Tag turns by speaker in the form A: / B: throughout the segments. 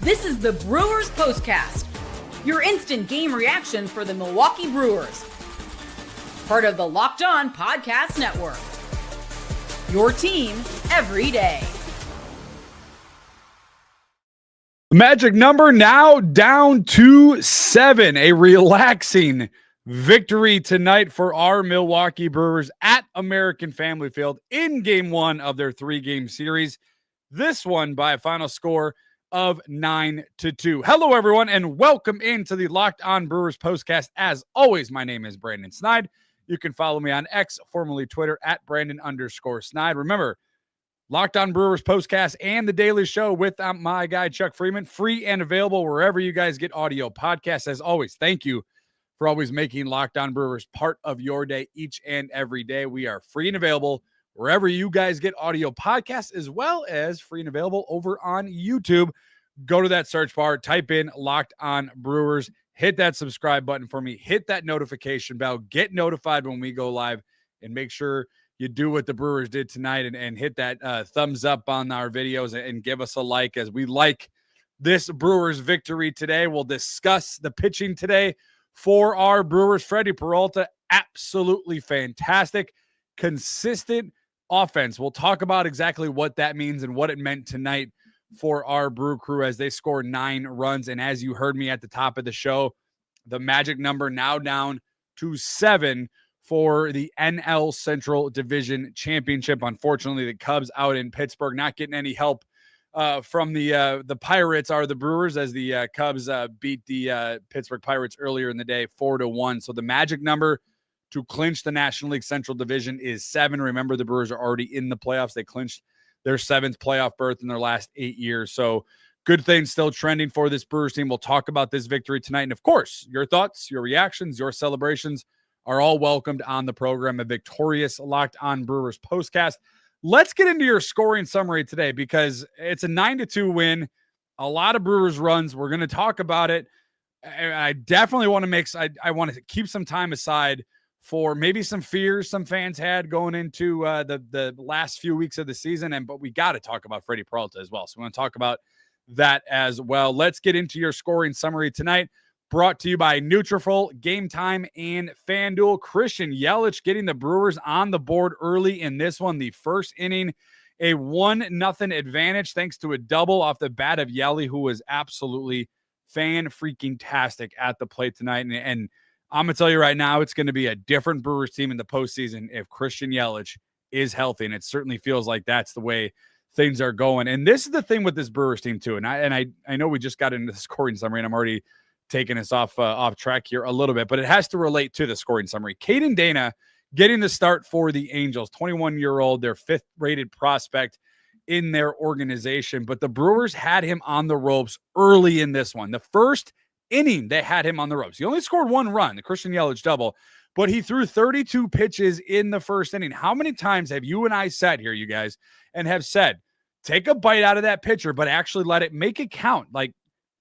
A: This is the Brewers POSTCAST, your instant game reaction for the Milwaukee Brewers. Part of the Locked On Podcast Network. Your team every day.
B: Magic number now down to 7. A relaxing victory tonight for our Milwaukee Brewers at American Family Field in Game 1 of their 3-game series. This one by a final score of 9-2. Hello, everyone, and welcome into the Locked On Brewers POSTCAST. As always, my name is Brandon Snide. You can follow me on X, formerly Twitter, at Brandon_Snide. Remember, Locked On Brewers POSTCAST and The Daily Show with my guy, Chuck Freeman, free and available wherever you guys get audio podcasts. As always, thank you for always making Locked On Brewers part of your day each and every day. We are free and available wherever you guys get audio podcasts, as well as free and available over on YouTube. Go to that search bar, type in Locked On Brewers, hit that subscribe button for me, hit that notification bell, get notified when we go live, and make sure you do what the Brewers did tonight and hit that thumbs up on our videos and give us a like as we like this Brewers victory today. We'll discuss the pitching today for our Brewers. Freddy Peralta, absolutely fantastic, consistent offense. We'll talk about exactly what that means and what it meant tonight for our Brew Crew as they scored 9 runs. And as you heard me at the top of the show, the magic number now down to 7 for the NL Central Division Championship. Unfortunately, the Cubs out in Pittsburgh not getting any help from the Pirates are the Brewers, as the Cubs beat the Pittsburgh Pirates earlier in the day 4-1. So the magic number to clinch the National League Central Division is 7. Remember, the Brewers are already in the playoffs. They clinched their 7th playoff berth in their last 8 years. So good things still trending for this Brewers team. We'll talk about this victory tonight. And of course, your thoughts, your reactions, your celebrations are all welcomed on the program. A victorious Locked On Brewers POSTCAST. Let's get into your scoring summary today because it's a 9-2 win. A lot of Brewers runs. We're going to talk about it. I definitely want to I want to keep some time aside for maybe some fears some fans had going into the last few weeks of the season. But we got to talk about Freddy Peralta as well. So we want to talk about that as well. Let's get into your scoring summary tonight. Brought to you by Nutrafol, Gametime, and FanDuel. Christian Yelich getting the Brewers on the board early in this one. The first inning, a 1-0 advantage thanks to a double off the bat of Yelich, who was absolutely fan-freaking-tastic at the plate tonight. And I'm going to tell you right now, it's going to be a different Brewers team in the postseason if Christian Yelich is healthy, and it certainly feels like that's the way things are going. And this is the thing with this Brewers team, too. And I know we just got into the scoring summary, and I'm already taking us off track here a little bit, but it has to relate to the scoring summary. Caden Dana getting the start for the Angels, 21-year-old, their 5th-rated prospect in their organization. But the Brewers had him on the ropes early in this one. The first inning, they had him on the ropes. He only scored 1 run, the Christian Yelich double, but he threw 32 pitches in the first inning. How many times have you and I sat here, you guys, and have said, take a bite out of that pitcher, but actually let it make it count? Like,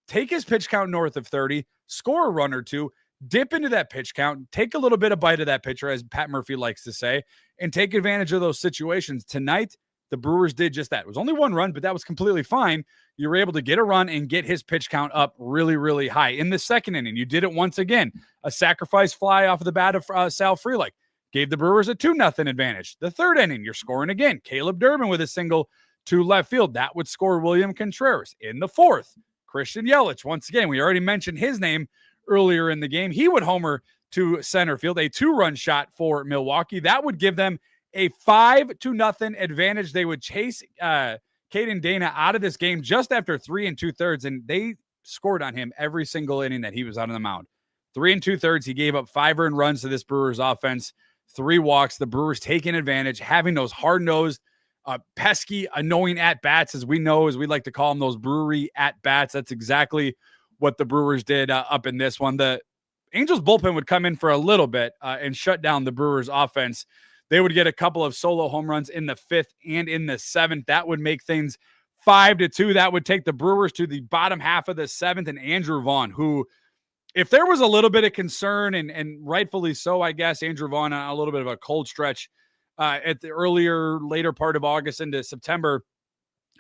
B: take his pitch count north of 30, score a run or two, dip into that pitch count, take a little bit of bite of that pitcher, as Pat Murphy likes to say, and take advantage of those situations. Tonight, the Brewers did just that. It was only 1 run, but that was completely fine. You were able to get a run and get his pitch count up really, really high. In the second inning, you did it once again. A sacrifice fly off of the bat of Sal Frelick gave the Brewers a 2-0 advantage. The third inning, you're scoring again. Caleb Durbin with a single to left field. That would score William Contreras. In the fourth, Christian Yelich, once again, we already mentioned his name earlier in the game. He would homer to center field, a 2-run shot for Milwaukee. That would give them a 5-0 advantage. They would chase Caden Dana out of this game just after 3 2/3, and they scored on him every single inning that he was out on the mound. 3 2/3, he gave up 5 earned runs to this Brewers offense, 3 walks. The Brewers taking advantage, having those hard-nosed, pesky, annoying at-bats, as we know, as we like to call them, those brewery at-bats. That's exactly what the Brewers did up in this one. The Angels bullpen would come in for a little bit and shut down the Brewers offense. They would get a couple of solo home runs in the 5th and in the 7th. That would make things 5-2. That would take the Brewers to the bottom half of the 7th. And Andrew Vaughn, who, if there was a little bit of concern, and rightfully so, I guess, Andrew Vaughn on a little bit of a cold stretch at the later part of August into September,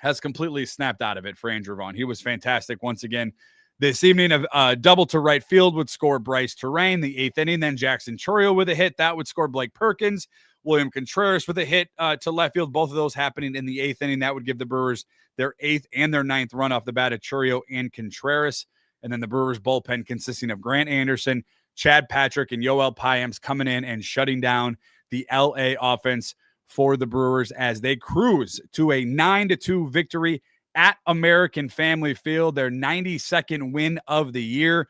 B: has completely snapped out of it for Andrew Vaughn. He was fantastic once again this evening. A double to right field would score Bryce Terrain, the 8th inning. Then Jackson Chourio with a hit. That would score Blake Perkins. William Contreras with a hit to left field. Both of those happening in the 8th inning. That would give the Brewers their 8th and their 9th run off the bat of Chourio and Contreras. And then the Brewers bullpen consisting of Grant Anderson, Chad Patrick, and Yoel Payams coming in and shutting down the LA offense for the Brewers as they cruise to a 9-2 victory at American Family Field, their 92nd win of the year.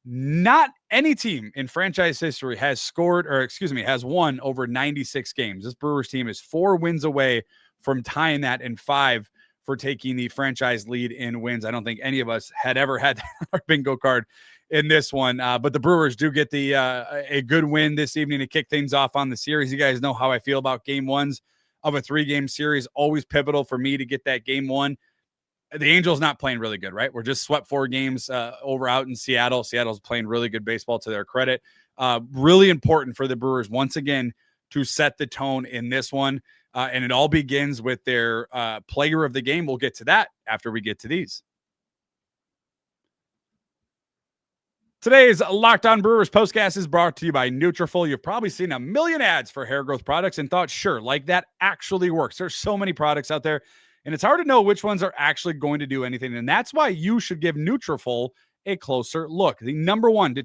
B: Not any team in franchise history has won over 96 games. This Brewers team is 4 wins away from tying that and 5 for taking the franchise lead in wins. I don't think any of us had ever had our bingo card in this one, but the Brewers do get a good win this evening to kick things off on the series. You guys know how I feel about game ones of a 3-game series. Always pivotal for me to get that game one. The Angels not playing really good, right? We're just swept 4 games over out in Seattle. Seattle's playing really good baseball to their credit. Really important for the Brewers once again to set the tone in this one. And it all begins with their player of the game. We'll get to that after we get to these. Today's Locked On Brewers postcast is brought to you by Nutrafol. You've probably seen a million ads for hair growth products and thought, sure, like that actually works. There's so many products out there, and it's hard to know which ones are actually going to do anything. And that's why you should give Nutrafol a closer look. The number one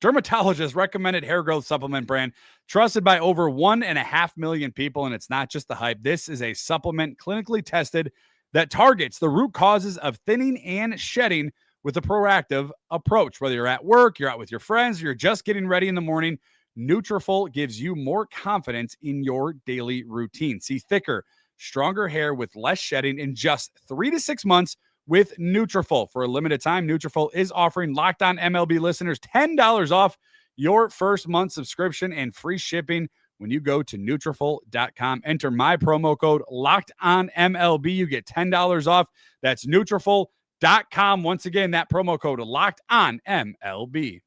B: dermatologist recommended hair growth supplement brand, trusted by over 1.5 million people. And it's not just the hype. This is a supplement clinically tested that targets the root causes of thinning and shedding with a proactive approach. Whether you're at work, you're out with your friends, or you're just getting ready in the morning, Nutrafol gives you more confidence in your daily routine. See thicker, stronger hair with less shedding in just 3 to 6 months with Nutrafol. For a limited time, Nutrafol is offering Locked On MLB listeners $10 off your first month subscription and free shipping when you go to Nutrafol.com. Enter my promo code LOCKEDONMLB. You get $10 off. That's Nutrafol.com. Once again, that promo code LOCKEDONMLB.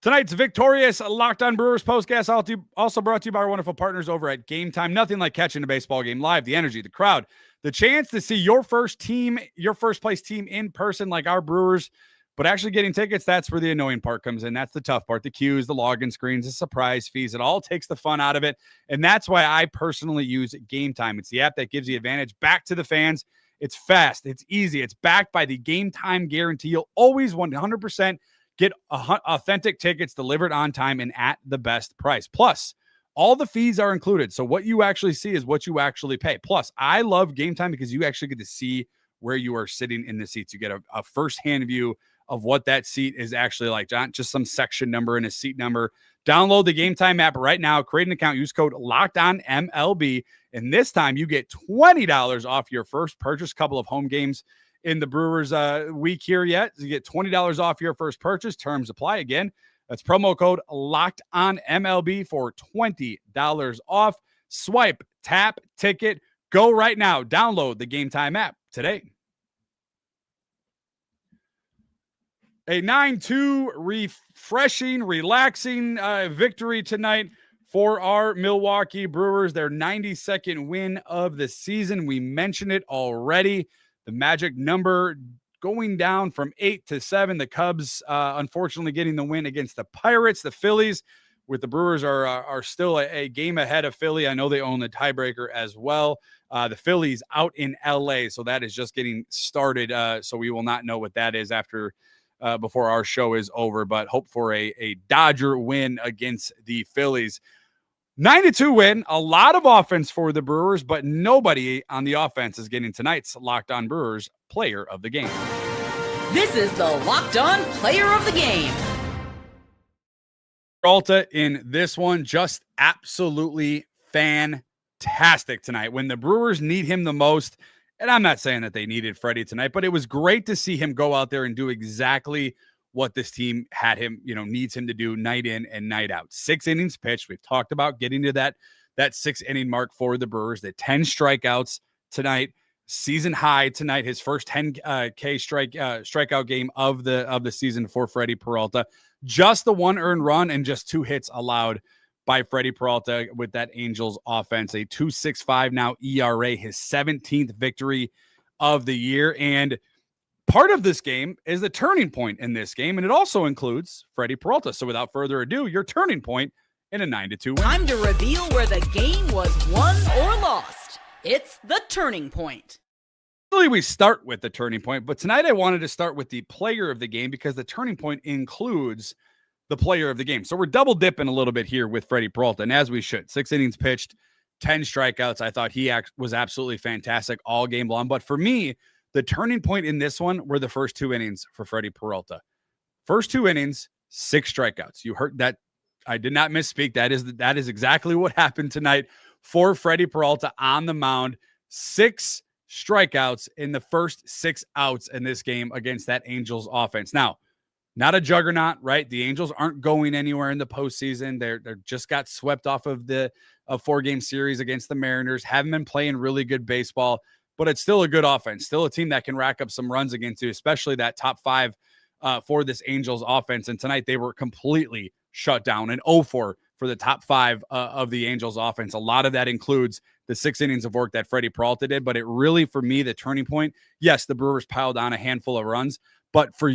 B: Tonight's victorious Locked On Brewers postcast also brought to you by our wonderful partners over at Gametime. Nothing like catching a baseball game live. The energy, the crowd, the chance to see your first place team in person like our Brewers, but actually getting tickets, that's where the annoying part comes in. That's the tough part. The queues, the login screens, the surprise fees. It all takes the fun out of it, and that's why I personally use Gametime. It's the app that gives the advantage back to the fans. It's fast. It's easy. It's backed by the Gametime guarantee. You'll always 100% get authentic tickets delivered on time and at the best price. Plus, all the fees are included. So what you actually see is what you actually pay. Plus, I love Gametime because you actually get to see where you are sitting in the seats. You get a firsthand view of what that seat is actually like, not just some section number and a seat number. Download the Gametime app right now. Create an account. Use code LOCKEDONMLB. And this time you get $20 off your first purchase. Couple of home games in the Brewers week here yet. You get $20 off your first purchase. Terms apply. Again, that's promo code LOCKEDONMLB for $20 off. Swipe, tap, ticket. Go right now. Download the Gametime app today. A 9-2 refreshing, relaxing victory tonight for our Milwaukee Brewers. Their 92nd win of the season. We mentioned it already. The magic number going down from 8 to 7. The Cubs, unfortunately, getting the win against the Pirates. The Phillies, with the Brewers, are still a game ahead of Philly. I know they own the tiebreaker as well. The Phillies out in LA, so that is just getting started. So we will not know what that is before our show is over, but hope for a Dodger win against the Phillies. 9-2 win, a lot of offense for the Brewers, but nobody on the offense is getting tonight's Locked On Brewers player of the game.
A: This is the Locked On Player of the Game.
B: Peralta in this one, just absolutely fantastic tonight. When the Brewers need him the most, and I'm not saying that they needed Freddy tonight, but it was great to see him go out there and do exactly what this team had him, needs him to do night in and night out. 6 innings pitched. We've talked about getting to that 6-inning mark for the Brewers. The 10 strikeouts tonight, season high tonight. His first 10K strikeout game of the season for Freddy Peralta. Just the 1 earned run and just 2 hits allowed by Freddy Peralta with that Angels offense. A 2.65 now ERA, his 17th victory of the year. And part of this game is the turning point in this game, and it also includes Freddy Peralta. So without further ado, your turning point in a 9-2 win.
A: Time to reveal where the game was won or lost. It's the turning point.
B: Usually we start with the turning point, but tonight I wanted to start with the player of the game because the turning point includes the player of the game. So we're double dipping a little bit here with Freddy Peralta, and as we should. 6 innings pitched, 10 strikeouts. I thought he was absolutely fantastic all game long. But for me, the turning point in this one were the first 2 innings for Freddy Peralta. First 2 innings, 6 strikeouts. You heard that. I did not misspeak. That is exactly what happened tonight for Freddy Peralta on the mound. 6 strikeouts in the first 6 outs in this game against that Angels offense. Now, not a juggernaut, right? The Angels aren't going anywhere in the postseason. They're just got swept off of the 4-game series against the Mariners. Haven't been playing really good baseball, but it's still a good offense. Still a team that can rack up some runs against you, especially that top 5 for this Angels offense. And tonight they were completely shut down and 0-4 for the top 5 of the Angels offense. A lot of that includes the 6 innings of work that Freddy Peralta did, but it really, for me, the turning point, yes, the Brewers piled on a handful of runs, but for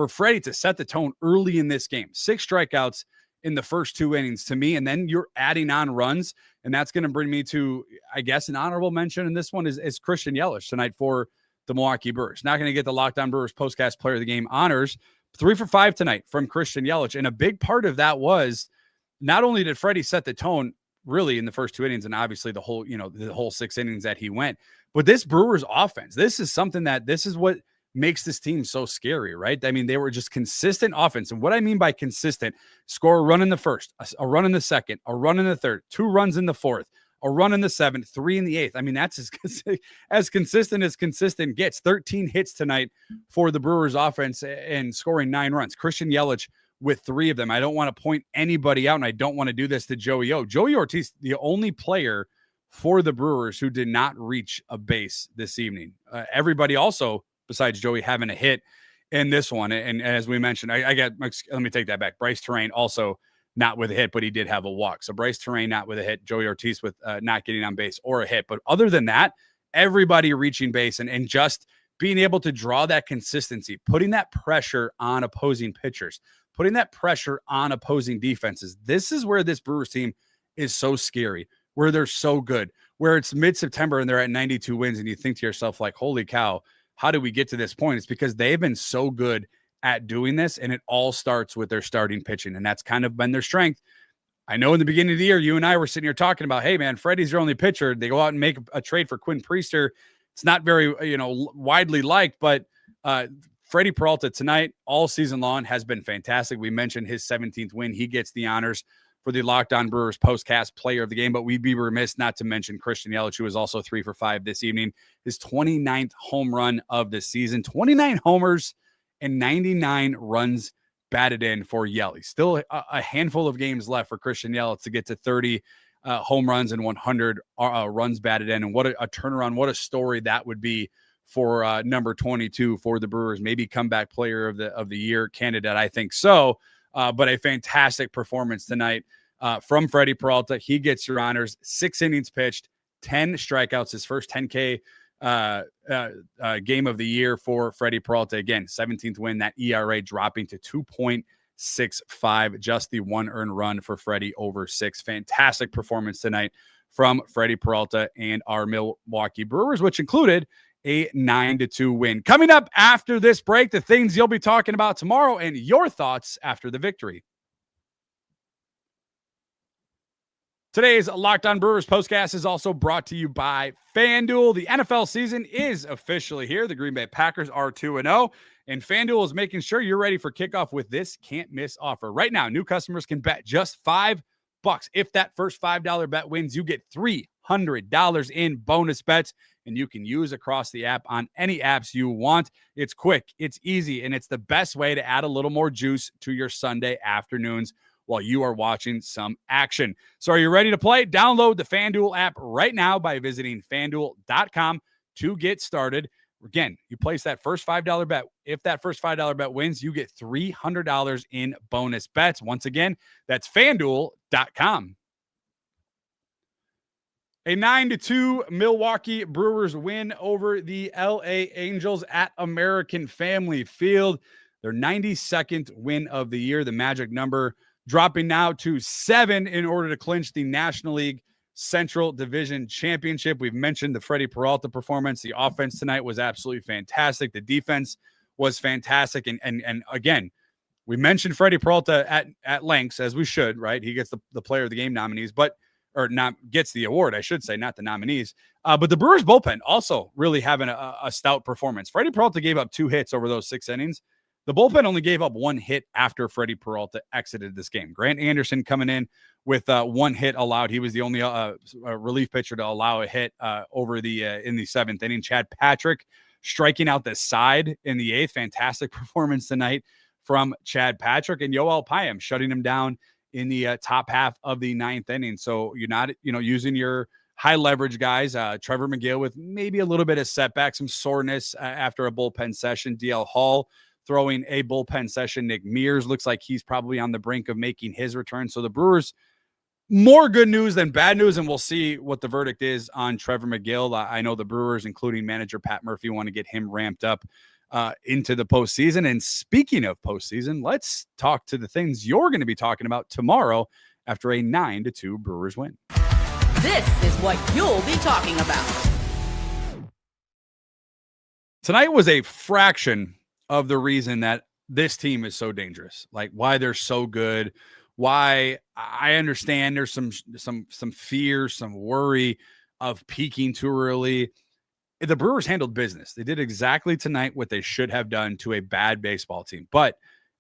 B: Freddy to set the tone early in this game, 6 strikeouts in the first 2 innings to me, and then you're adding on runs, and that's going to bring me to, I guess, an honorable mention, and this one is Christian Yelich tonight for the Milwaukee Brewers. Not going to get the Locked On Brewers postcast player of the game honors. 3 for 5 tonight from Christian Yelich, and a big part of that was not only did Freddie set the tone really in the first 2 innings, and obviously the whole 6 innings that he went, but this Brewers offense, this is what makes this team so scary, right? I mean, they were just consistent offense. And what I mean by consistent, score a run in the first, a run in the second, a run in the third, 2 runs in the fourth, a run in the 7th, 3 in the 8th. I mean, that's as consistent as consistent gets. 13 hits tonight for the Brewers offense and scoring 9 runs. Christian Yelich with 3 of them. I don't want to point anybody out, and I don't want to do this to Joey O. Joey Ortiz, the only player for the Brewers who did not reach a base this evening. Everybody also, besides Joey, having a hit in this one. And as we mentioned, let me take that back. Bryce Terrain also not with a hit, but he did have a walk. So Bryce Terrain not with a hit, Joey Ortiz with not getting on base or a hit. But other than that, everybody reaching base and just being able to draw that consistency, putting that pressure on opposing pitchers, putting that pressure on opposing defenses. This is where this Brewers team is so scary, where they're so good, where it's mid-September and they're at 92 wins and you think to yourself, like, holy cow, how did we get to this point? It's because they've been so good at doing this, and it all starts with their starting pitching, and that's kind of been their strength. I know in the beginning of the year, you and I were sitting here talking about, hey, man, Freddie's your only pitcher. They go out and make a trade for Quinn Priester. It's not very, widely liked, but Freddy Peralta tonight, all season long, has been fantastic. We mentioned his 17th win. He gets the honors for the Locked On Brewers postcast player of the game, but we'd be remiss not to mention Christian Yelich, who was also 3 for 5 this evening. His 29th home run of the season, 29 homers and 99 runs batted in for Yelich. Still a handful of games left for Christian Yelich to get to 30 home runs and 100 runs batted in. And what a turnaround, what a story that would be for number 22 for the Brewers. Maybe comeback player of the year candidate, I think so. But a fantastic performance tonight from Freddy Peralta. He gets your honors. 6 innings pitched, 10 strikeouts, his first 10K game of the year for Freddy Peralta. Again, 17th win, that ERA dropping to 2.65, just the 1 earned run for Freddy over 6. Fantastic performance tonight from Freddy Peralta and our Milwaukee Brewers, which included a 9-2 win. Coming up after this break, the things you'll be talking about tomorrow and your thoughts after the victory. Today's Locked On Brewers postcast is also brought to you by FanDuel. The NFL season is officially here. The Green Bay Packers are 2-0, and FanDuel is making sure you're ready for kickoff with this can't-miss offer. Right now, new customers can bet just $5. If that first $5 bet wins, you get $300 in bonus bets, and you can use across the app on any apps you want. It's quick, it's easy, and it's the best way to add a little more juice to your Sunday afternoons while you are watching some action. So are you ready to play? Download the FanDuel app right now by visiting FanDuel.com to get started. Again, you place that first $5 bet. If that first $5 bet wins, you get $300 in bonus bets. Once again, that's FanDuel.com. A 9-2 Milwaukee Brewers win over the LA Angels at American Family Field. Their 92nd win of the year. The magic number dropping now to 7 in order to clinch the National League Central Division Championship. We've mentioned the Freddy Peralta performance. The offense tonight was absolutely fantastic. The defense was fantastic. And again, we mentioned Freddy Peralta at lengths, as we should, right? He gets the player of the game nominees, or not gets the award, I should say, not the nominees. But the Brewers bullpen also really having a stout performance. Freddy Peralta gave up 2 hits over those 6 innings. The bullpen only gave up 1 hit after Freddy Peralta exited this game. Grant Anderson coming in with 1 hit allowed. He was the only relief pitcher to allow a hit over in the 7th inning. Chad Patrick striking out the side in the 8th. Fantastic performance tonight from Chad Patrick, and Yoel Payam shutting him down in the top half of the 9th inning. So you're not, using your high leverage guys. Trevor McGill with maybe a little bit of setback, some soreness after a bullpen session. DL Hall throwing a bullpen session. Nick Mears looks like he's probably on the brink of making his return. So the Brewers, more good news than bad news, and we'll see what the verdict is on Trevor McGill. I know the Brewers, including manager Pat Murphy, want to get him ramped up into the postseason. And speaking of postseason, let's talk to the things you're going to be talking about tomorrow after a 9-2 Brewers win.
A: This is what you'll be talking about.
B: Tonight was a fraction of the reason that this team is so dangerous, like why they're so good, why I understand there's some fear, some worry of peaking too early. The Brewers handled business. They did exactly tonight what they should have done to a bad baseball team, but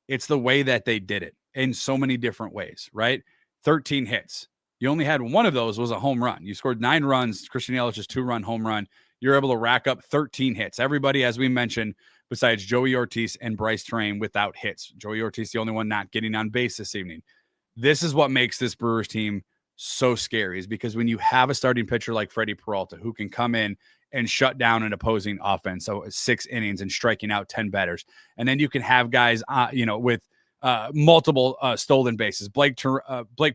B: it's the way that they did it in so many different ways, right? 13 hits. You only had one of those was a home run. You scored 9 runs. Christian Yelich's 2-run home run. You're able to rack up 13 hits. Everybody, as we mentioned, besides Joey Ortiz and Bryce Terrain, without hits. Joey Ortiz, the only one not getting on base this evening. This is what makes this Brewers team so scary, is because when you have a starting pitcher like Freddy Peralta, who can come in and shut down an opposing offense, so 6 innings and striking out 10 batters, and then you can have guys, with multiple stolen bases. Blake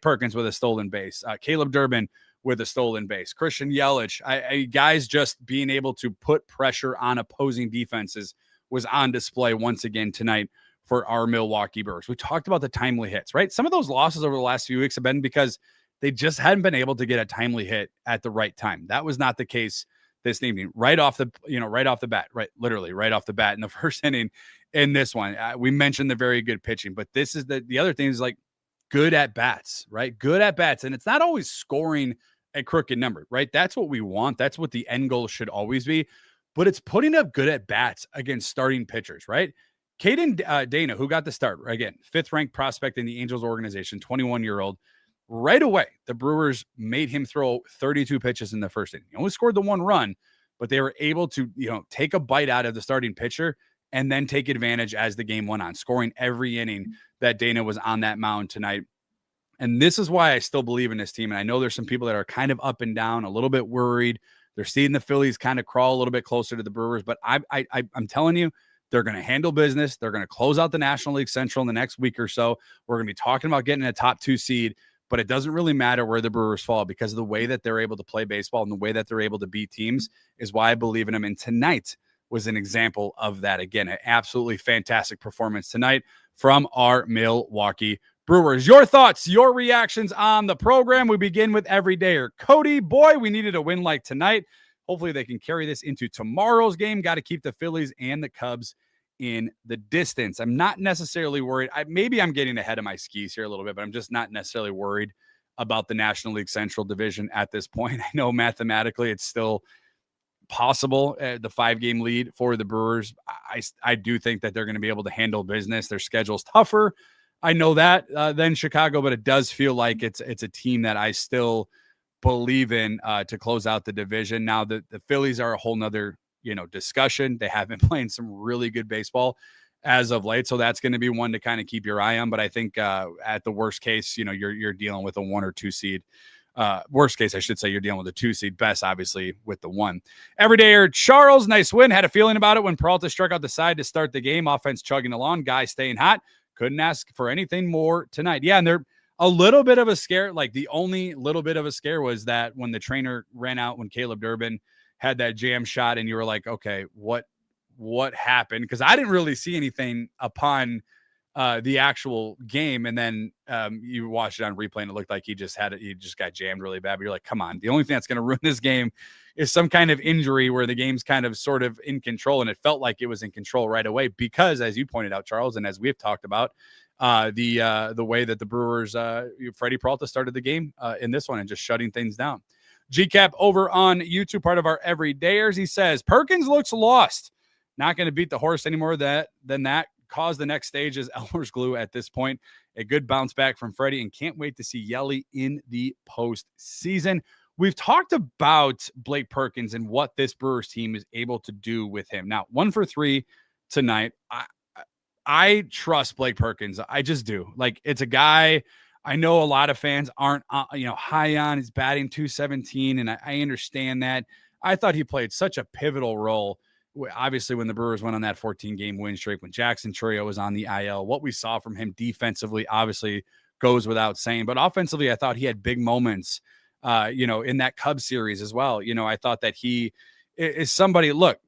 B: Perkins with a stolen base, Caleb Durbin with a stolen base, Christian Yelich, guys just being able to put pressure on opposing defenses was on display once again tonight for our Milwaukee Brewers. We talked about the timely hits, right? Some of those losses over the last few weeks have been because they just hadn't been able to get a timely hit at the right time. That was not the case this evening. Right off the bat, literally right off the bat in the first inning in this one. We mentioned the very good pitching, but this is the other thing is like good at bats, right? Good at bats. And it's not always scoring a crooked number, right? That's what we want. That's what the end goal should always be. But it's putting up good at bats against starting pitchers, right? Caden Dana, who got the start, again, 5th ranked prospect in the Angels organization, 21-year-old. Right away, the Brewers made him throw 32 pitches in the first inning. He only scored the 1 run, but they were able to, take a bite out of the starting pitcher and then take advantage as the game went on, scoring every inning that Dana was on that mound tonight. And this is why I still believe in this team. And I know there's some people that are kind of up and down, a little bit worried. They're seeing the Phillies kind of crawl a little bit closer to the Brewers, but I'm telling you, they're going to handle business. They're going to close out the National League Central in the next week or so. We're going to be talking about getting a top 2 seed, but it doesn't really matter where the Brewers fall because of the way that they're able to play baseball and the way that they're able to beat teams is why I believe in them. And tonight was an example of that. Again, an absolutely fantastic performance tonight from our Milwaukee Brewers. Your thoughts, your reactions on the program. We begin with everydayer Cody. Boy, we needed a win like tonight. Hopefully they can carry this into tomorrow's game. Got to keep the Phillies and the Cubs in the distance. I'm not necessarily worried. Maybe I'm getting ahead of my skis here a little bit, but I'm just not necessarily worried about the National League Central Division at this point. I know mathematically it's still possible, the 5-game lead for the Brewers. I do think that they're going to be able to handle business. Their schedule's tougher, I know that, than Chicago, but it does feel like it's a team that I still believe in to close out the division. Now the Phillies are a whole nother discussion. They have been playing some really good baseball as of late, so that's going to be one to kind of keep your eye on. But I think at the worst case, you're dealing with a 1 or 2 seed Worst case, I should say, you're dealing with a 2 seed. Best, obviously, with the 1. Everydayer Charles, nice win. Had a feeling about it when Peralta struck out the side to start the game. Offense chugging along. Guys staying hot. Couldn't ask for anything more tonight. Yeah, and they're a little bit of a scare. Like, the only little bit of a scare was that when the trainer ran out, when Caleb Durbin had that jam shot, and you were like, okay, what happened? Because I didn't really see anything upon the actual game, and then you watched it on replay and it looked like he just got jammed really bad. But you're like, come on, the only thing that's going to ruin this game is some kind of injury where the game's kind of sort of in control. And it felt like it was in control right away because, as you pointed out, Charles, and as we've talked about, the way that the Brewers, Freddy Peralta started the game in this one and just shutting things down. GCap over on YouTube, part of our everydayers, he says Perkins looks lost, not going to beat the horse anymore than that. Cause the next stage is Elmer's glue at this point. A good bounce back from Freddie, and can't wait to see Yelich in the postseason. We've talked about Blake Perkins and what this Brewers team is able to do with him. Now, 1 for 3 tonight. I trust Blake Perkins. I just do. Like, it's a guy I know a lot of fans aren't high on. His batting .217, and I understand that. I thought he played such a pivotal role. Obviously, when the Brewers went on that 14-game win streak, when Jackson Trio was on the IL, what we saw from him defensively obviously goes without saying. But offensively, I thought he had big moments, in that Cubs series as well. I thought that he is somebody. Look,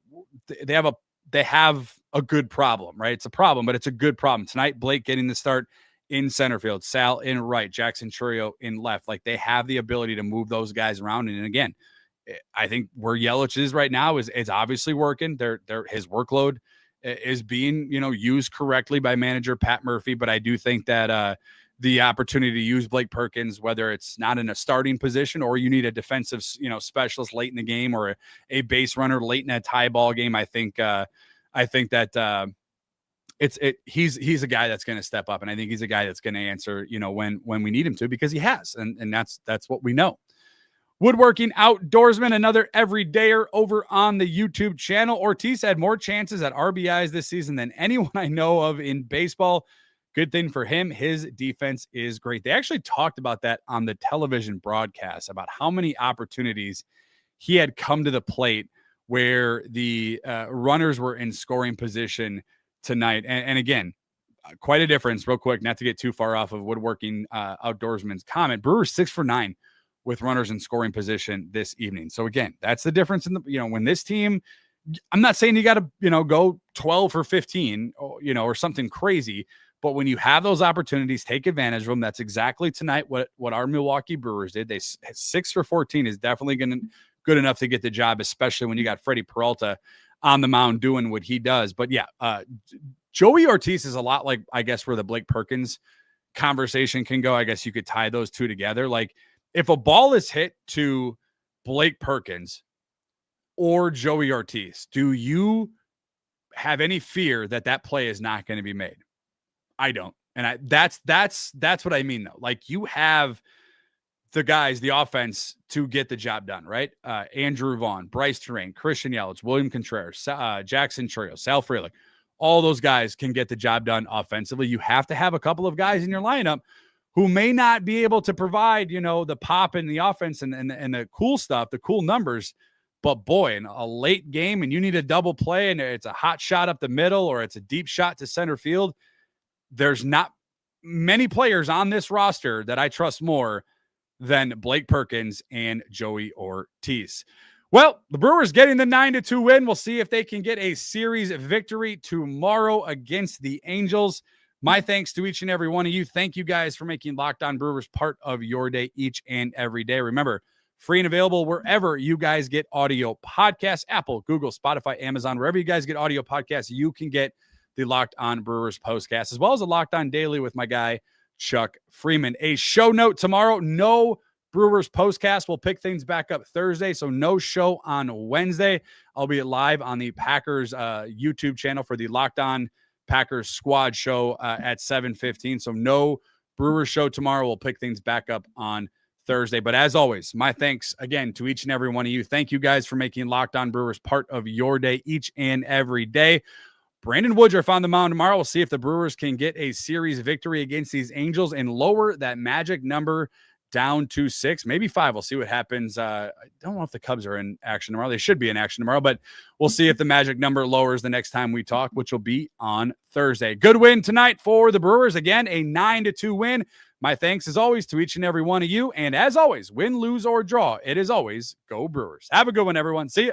B: they have a good problem, right? It's a problem, but it's a good problem. Tonight, Blake getting the start in center field, Sal in right, Jackson Trio in left. Like, they have the ability to move those guys around. And again, I think where Yelich is right now is obviously working. His workload is being, used correctly by manager Pat Murphy. But I do think that the opportunity to use Blake Perkins, whether it's not in a starting position or you need a defensive, specialist late in the game or a base runner late in a tie ball game, I think that he's a guy that's going to step up, and I think he's a guy that's going to answer, when we need him to, because he has, and that's what we know. Woodworking Outdoorsman, another everydayer over on the YouTube channel. Ortiz had more chances at RBIs this season than anyone I know of in baseball. Good thing for him. His defense is great. They actually talked about that on the television broadcast, about how many opportunities he had come to the plate where the runners were in scoring position tonight. And again, quite a difference, real quick, not to get too far off of Woodworking Outdoorsman's comment. Brewers 6 for 9 with runners in scoring position this evening. So again, that's the difference in the, when this team, I'm not saying you got to, go 12 for 15, or something crazy, but when you have those opportunities, take advantage of them. That's exactly tonight what our Milwaukee Brewers did. They 6 for 14 is definitely good enough to get the job, especially when you got Freddy Peralta on the mound doing what he does. But yeah, Joey Ortiz is a lot like, I guess, where the Blake Perkins conversation can go. I guess you could tie those two together. Like, if a ball is hit to Blake Perkins or Joey Ortiz, do you have any fear that play is not going to be made? I don't. And that's what I mean, though. Like, you have the guys, the offense, to get the job done, right? Andrew Vaughn, Bryce Terrain, Christian Yelich, William Contreras, Jackson Trio, Sal Frelick. All those guys can get the job done offensively. You have to have a couple of guys in your lineup who may not be able to provide, the pop in the offense and the cool stuff, the cool numbers. But boy, in a late game and you need a double play and it's a hot shot up the middle or it's a deep shot to center field, there's not many players on this roster that I trust more than Blake Perkins and Joey Ortiz. Well, the Brewers getting the 9-2 win. We'll see if they can get a series victory tomorrow against the Angels. My thanks to each and every one of you. Thank you guys for making Locked On Brewers part of your day each and every day. Remember, free and available wherever you guys get audio podcasts, Apple, Google, Spotify, Amazon, wherever you guys get audio podcasts, you can get the Locked On Brewers postcast, as well as a Locked On Daily with my guy, Chuck Freeman. A show note tomorrow, no Brewers postcast. We'll pick things back up Thursday, so no show on Wednesday. I'll be live on the Packers YouTube channel for the Locked On Packers squad show at 7:15. So no Brewers show tomorrow. We'll pick things back up on Thursday. But as always, my thanks again to each and every one of you. Thank you guys for making Locked On Brewers part of your day each and every day. Brandon Woodruff on the mound tomorrow. We'll see if the Brewers can get a series victory against these Angels and lower that magic number down to 6, maybe 5. We'll see what happens. I don't know if the Cubs are in action tomorrow. They should be in action tomorrow, but we'll see if the magic number lowers the next time we talk, which will be on Thursday. Good win tonight for the Brewers. Again, a 9-2 win. My thanks, as always, to each and every one of you. And as always, win, lose, or draw, it is always go Brewers. Have a good one, everyone. See ya.